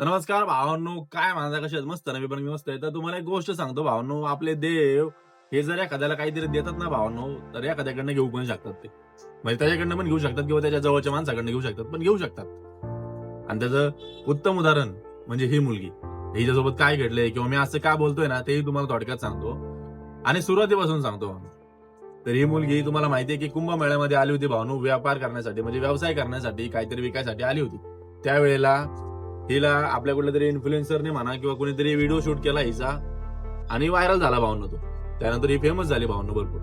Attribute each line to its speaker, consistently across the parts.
Speaker 1: तर नमस्कार भावांनो, काय म्हणता, कसे आहेत? मस्त ना? मी पण मस्त आहे. तर तुम्हाला एक गोष्ट सांगतो भावांनो, आपले देव हे जर एखाद्याला काहीतरी देतात ना भावांनो, तर एखाद्याकडनं घेऊ पण शकतात ते. म्हणजे त्याच्याकडनं पण घेऊ शकतात किंवा त्याच्या जवळच्या माणसाकडनं घेऊ शकतात, पण घेऊ शकतात. आणि त्याचं उत्तम उदाहरण म्हणजे ही मुलगी. हिच्यासोबत काय घडलंय किंवा मी असं का बोलतोय ना, तेही तुम्हाला थोडक्यात सांगतो. आणि सुरुवातीपासून सांगतो भावांनो. तर ही मुलगी तुम्हाला माहितीये की कुंभमेळ्यामध्ये आली होती भावांनो, व्यापार करण्यासाठी, म्हणजे व्यवसाय करण्यासाठी, काहीतरी विकायसाठी आली होती. त्यावेळेला हिला आपल्या कुठल्या तरी इन्फ्लुएन्सरने म्हणा किंवा कोणीतरी व्हिडिओ शूट केला हिचा आणि व्हायरल झाला भावनो तो. त्यानंतर ही फेमस झाली भावनो भरपूर.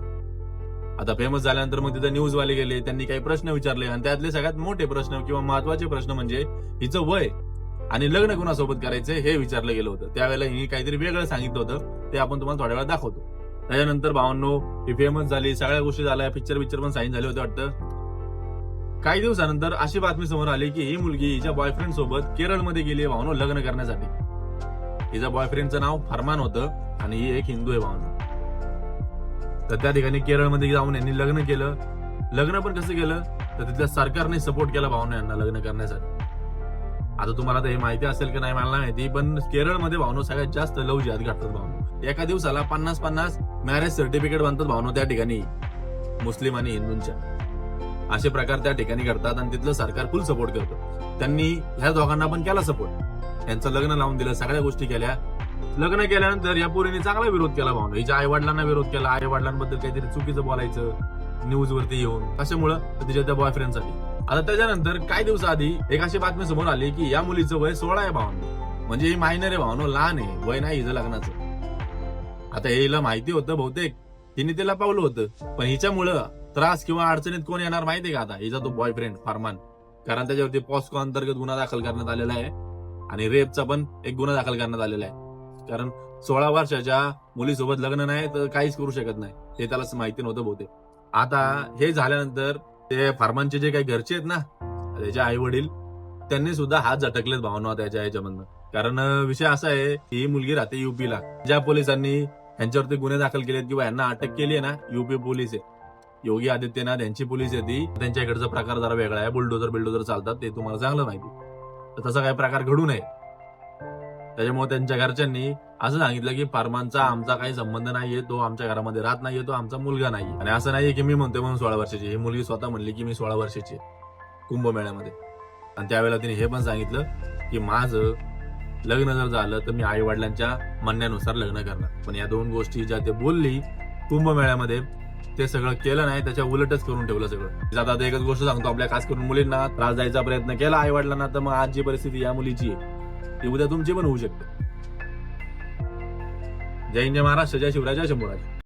Speaker 1: आता फेमस झाल्यानंतर मग तिथे न्यूजवाले गेले, त्यांनी काही प्रश्न विचारले आणि त्यातले सगळ्यात मोठे प्रश्न किंवा महत्वाचे प्रश्न म्हणजे हिचं वय आणि लग्न कुणासोबत करायचंय हे विचारलं गेलं होतं. त्यावेळेला हिने काहीतरी वेगळं सांगितलं होतं, ते आपण तुम्हाला थोड्या वेळात दाखवतो. त्याच्यानंतर भावनो ही फेमस झाली, सगळ्या गोष्टी झाल्या, पिक्चर पण साईन झाले होते वाटतं. काही दिवसानंतर अशी बातमी समोर आली की ही मुलगी हिच्या बॉयफ्रेंड सोबत केरळमध्ये गेली आहे भावनो लग्न करण्यासाठी. हिच्या बॉयफ्रेंडचं नाव फरमान होतं आणि ही एक हिंदू आहे भावनो. तर त्या ठिकाणी केरळमध्ये जाऊन यांनी लग्न केलं. लग्न पण कसं केलं तर तिथल्या सरकारने सपोर्ट केला भावनो यांना लग्न करण्यासाठी. आता तुम्हाला तर हे माहिती असेल की नाही मला नाही माहिती, पण केरळमध्ये भावनो सगळ्यात जास्त लव्ह जिहाद घडतात भावनो. एका दिवसाला 50-50 मॅरेज सर्टिफिकेट बनतात भावनो त्या ठिकाणी, मुस्लिम आणि हिंदूंच्या. असे प्रकार त्या ठिकाणी करतात आणि तिथलं सरकार फुल सपोर्ट करतं. त्यांनी ह्या दोघांना पण केला सपोर्ट. त्यांचं लग्न लावून दिलं, सगळ्या गोष्टी केल्या. लग्न केल्यानंतर या पोरीने चांगला विरोध केला भावनो. हिच्या आई वडिलांना विरोध केला, आई वडिलांबद्दल काहीतरी चुकीचं बोलायचं न्यूज वरती येऊन, कशामुळं तिच्या त्या बॉयफ्रेंडसाठी. आता त्याच्यानंतर काही दिवसाआधी एक अशी बातमी समोर आली की या मुलीचं वय 16 आहे भावनो. म्हणजे ही मायनर आहे भावनो, लहान आहे, वय नाही हिचं लग्नाचं. आता हे हिला माहिती होतं बहुतेक, हिने तिला पावलं होतं, पण हिच्यामुळं त्रास किंवा अडचणीत कोण येणार माहितीये का आता? हिचा तो बॉयफ्रेंड फरमान. कारण त्याच्यावरती पॉस्को अंतर्गत गुन्हा दाखल करण्यात आलेला आहे आणि रेपचा पण एक गुन्हा दाखल करण्यात आलेला आहे. कारण 16 वर्षाच्या मुलीसोबत लग्न नाही तर काहीच करू शकत नाही, हे त्याला माहिती नव्हतं बहुतेक. आता हे झाल्यानंतर ते फरमानचे जे काही घरचे आहेत ना, त्याचे आई वडील, त्यांनी सुद्धा हात झटकलेत भावना त्याच्या याच्यामधनं. कारण विषय असा आहे की ही मुलगी राहते युपीला. ज्या पोलिसांनी यांच्यावरती गुन्हे दाखल केलेत किंवा यांना अटक केली आहे ना, युपी पोलीस आहे, योगी आदित्यनाथ यांची पोलीस येते. त्यांच्या इकडचा प्रकार जरा वेगळा आहे, बिल्डोजर चालतात, ते तुम्हाला चांगलं माहिती. तर तसा काही प्रकार घडू नये, त्याच्यामुळे त्यांच्या घरच्यांनी असं सांगितलं की फरमानचा आमचा काही संबंध नाहीये, तो आमच्या घरामध्ये राहत नाहीये, तो आमचा मुलगा नाहीये. आणि असं नाहीये की मी म्हणतोय म्हणून 16 वर्षाची, ही मुलगी स्वतः म्हणली की मी 16 वर्षाची आहे कुंभमेळ्यामध्ये. आणि त्यावेळेला तिने हे पण सांगितलं की माझं लग्न जर झालं तर मी आई वडिलांच्या म्हणण्यानुसार लग्न करणार. पण या दोन गोष्टी ज्या ते बोलली कुंभमेळ्यामध्ये, ते सगळं केलं नाही, त्याच्या उलटच करून ठेवलं सगळं. आता एकच गोष्ट सांगतो, आपल्या खास करून मुलींना त्रास द्यायचा प्रयत्न केला आई वडिलांना, तर मग आज जी परिस्थिती या मुलीची आहे ती उद्या तुमची पण होऊ शकते. जय हिंद, जय महाराष्ट्र, जय शिवराय, जय शंभूराज.